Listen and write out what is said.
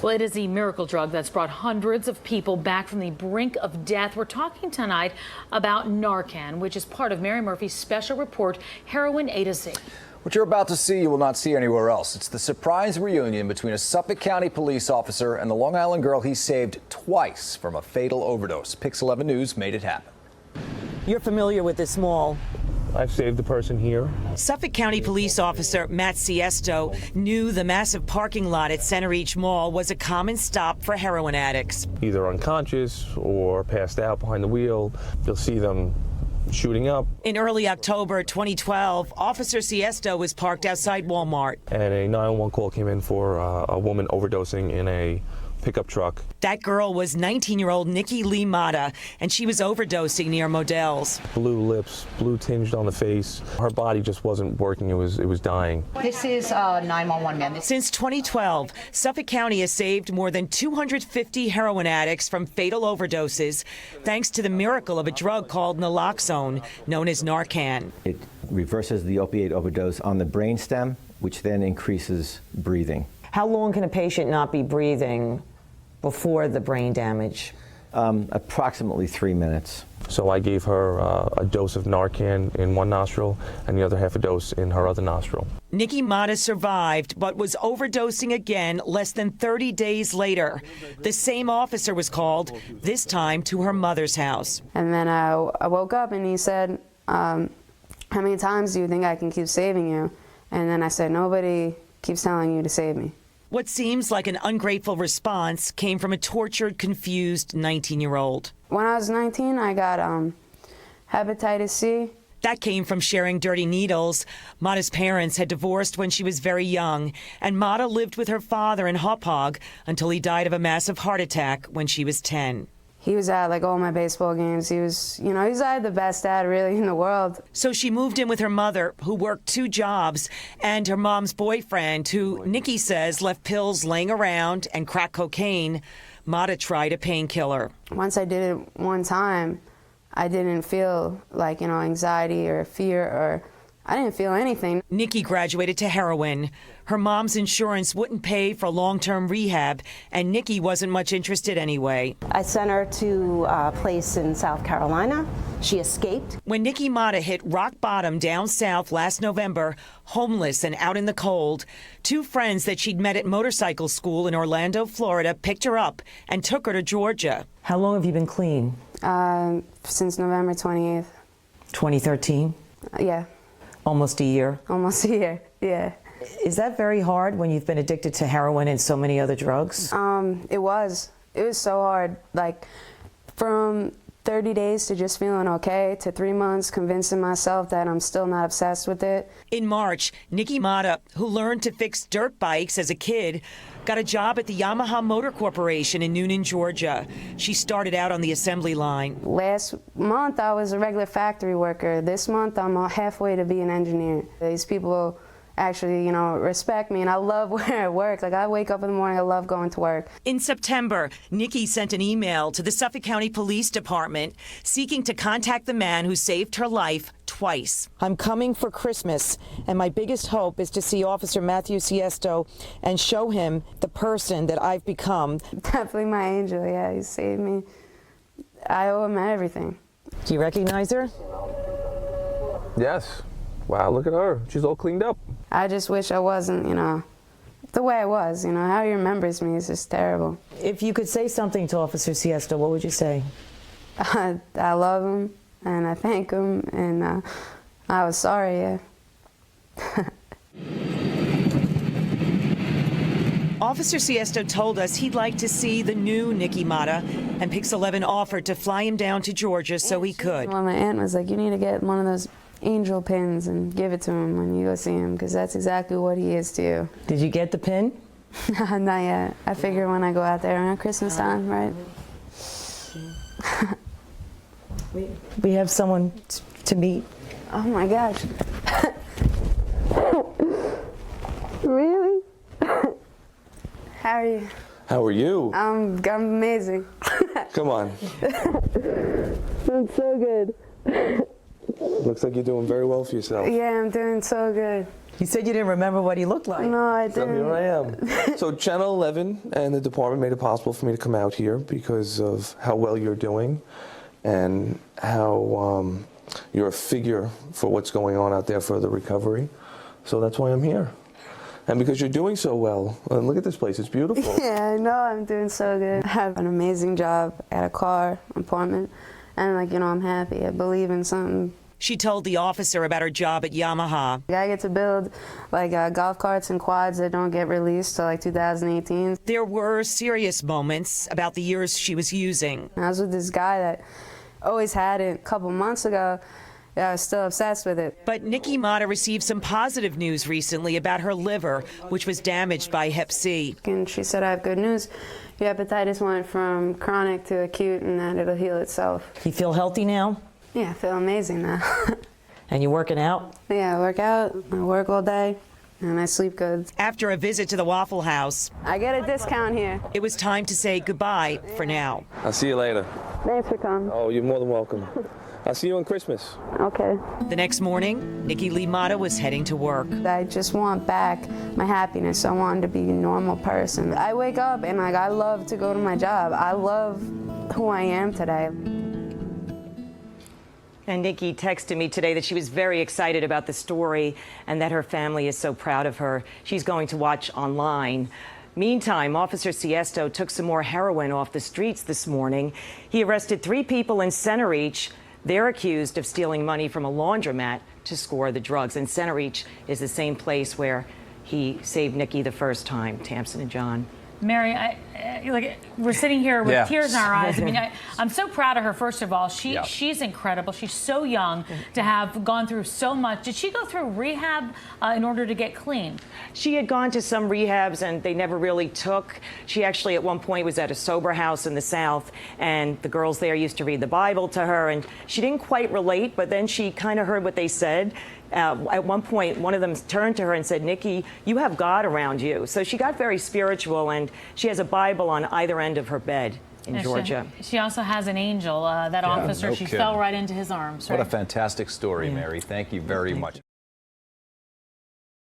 Well, it is the miracle drug that's brought hundreds of people back from the brink of death. We're talking tonight about Narcan, which is part of Mary Murphy's special report, Heroin A to Z. What you're about to see, you will not see anywhere else. It's the surprise reunion between a Suffolk County police officer and the Long Island girl he saved twice from a fatal overdose. Pix 11 News made it happen. You're familiar with this mall. I've saved the person here. Suffolk County police officer Matt Siesto knew the massive parking lot at Centereach Mall was a common stop for heroin addicts. Either unconscious or passed out behind the wheel. You'll see them shooting up. In early October 2012, Officer Siesto was parked outside Walmart. And a 911 call came in for a woman overdosing in a pickup truck. That girl was 19-year-old Nikki Motta, and she was overdosing near Modell's. Blue lips, blue tinged on the face. Her body just wasn't working. It was dying. This is 911, ma'am. Since 2012, Suffolk County has saved more than 250 heroin addicts from fatal overdoses, thanks to the miracle of a drug called naloxone, known as Narcan. It reverses the opiate overdose on the brainstem, which then increases breathing. How long can a patient not be breathing before the brain damage? Approximately 3 minutes. So I gave her a dose of Narcan in one nostril and the other half a dose in her other nostril. Nikki Motta survived, but was overdosing again less than 30 days later. The same officer was called, this time to her mother's house. And then I woke up and he said, how many times do you think I can keep saving you? And then I said, nobody keeps telling you to save me. What seems like an ungrateful response came from a tortured, confused 19-year-old. When I was 19, I got hepatitis C. That came from sharing dirty needles. Motta's parents had divorced when she was very young, and Motta lived with her father in Hauppauge until he died of a massive heart attack when she was 10. He was at like all my baseball games. He was, he was the best dad really in the world. So she moved in with her mother, who worked 2 jobs, and her mom's boyfriend, who Nikki says left pills laying around and crack cocaine. Motta tried a painkiller. Once I did it one time, I didn't feel like, anxiety or fear, or I didn't feel anything. Nikki graduated to heroin. Her mom's insurance wouldn't pay for long-term rehab, and Nikki wasn't much interested anyway. I sent her to a place in South Carolina. She escaped. When Nikki Motta hit rock bottom down south last November, homeless and out in the cold, 2 friends that she'd met at motorcycle school in Orlando, Florida, picked her up and took her to Georgia. How long have you been clean? Since November 28th. 2013? Yeah. Almost a year? Almost a year, yeah. Is that very hard when you've been addicted to heroin and so many other drugs? It was so hard. Like, from 30 days to just feeling okay, to 3 months convincing myself that I'm still not obsessed with it. In March, Nikki Motta, who learned to fix dirt bikes as a kid, got a job at the Yamaha Motor Corporation in Noonan, Georgia. She started out on the assembly line. Last month, I was a regular factory worker. This month, I'm halfway to be an engineer. These people actually, respect me, and I love where I work. Like, I wake up in the morning, I love going to work. In September, Nikki sent an email to the Suffolk County Police Department seeking to contact the man who saved her life twice. I'm coming for Christmas, and my biggest hope is to see Officer Matthew Siesto and show him the person that I've become. Definitely my angel, yeah, he saved me. I owe him everything. Do you recognize her? Yes. Wow, look at her. She's all cleaned up. I just wish I wasn't, the way I was. How he remembers me is just terrible. If you could say something to Officer Siesto, what would you say? I love him, and I thank him, and I was sorry, yeah. Officer Siesto told us he'd like to see the new Nikki Motta, and Pix 11 offered to fly him down to Georgia so he could. Well, my aunt was like, you need to get one of those angel pins and give it to him when you go see him, because that's exactly what he is to you. Did you get the pin? Not yet. I figure when I go out there around Christmas time, right? We have someone to meet. Oh my gosh. Really? How are you? How are you? I'm amazing. Come on. I'm so good. Looks like you're doing very well for yourself. Yeah, I'm doing so good. You said you didn't remember what he looked like. No, I So didn't. here I am. So Channel 11 and the department made it possible for me to come out here because of how well you're doing and how you're a figure for what's going on out there for the recovery. So that's why I'm here. And because you're doing so well, look at this place, it's beautiful. Yeah, I know, I'm doing so good. I have an amazing job at a car, apartment, and I'm happy. I believe in something. She told the officer about her job at Yamaha. I get to build golf carts and quads that don't get released till 2018. There were serious moments about the years she was using. I was with this guy that always had it a couple months ago. Yeah, I was still obsessed with it. But Nikki Motta received some positive news recently about her liver, which was damaged by Hep C. And she said, I have good news. Your hepatitis went from chronic to acute and that it'll heal itself. You feel healthy now? Yeah, I feel amazing now. And you working out? Yeah, I work out, I work all day, and I sleep good. After a visit to the Waffle House, I get a discount here. it was time to say goodbye for now. I'll see you later. Thanks for coming. Oh, you're more than welcome. I'll see you on Christmas. Okay. The next morning, Nikki Lee Motta was heading to work. I just want back my happiness. I wanted to be a normal person. I wake up and I love to go to my job. I love who I am today. And Nikki texted me today that she was very excited about the story and that her family is so proud of her. She's going to watch online. Meantime, Officer Siesto took some more heroin off the streets this morning. He arrested 3 people in Centereach. They're accused of stealing money from a laundromat to score the drugs. And Centereach is the same place where he saved Nikki the first time, Tamsin and John. Mary, we're sitting here with tears in our eyes. I mean, I'm so proud of her, first of all. She's incredible. She's so young to have gone through so much. Did she go through rehab in order to get clean? She had gone to some rehabs and they never really took. She actually at one point was at a sober house in the South and the girls there used to read the Bible to her and she didn't quite relate, but then she kind of heard what they said. At one point, one of them turned to her and said, Nikki, you have God around you. So she got very spiritual and she has a Bible on either end of her bed in Georgia. She also has an angel, that officer. She fell right into his arms. What a fantastic story, Mary. Thank you very much.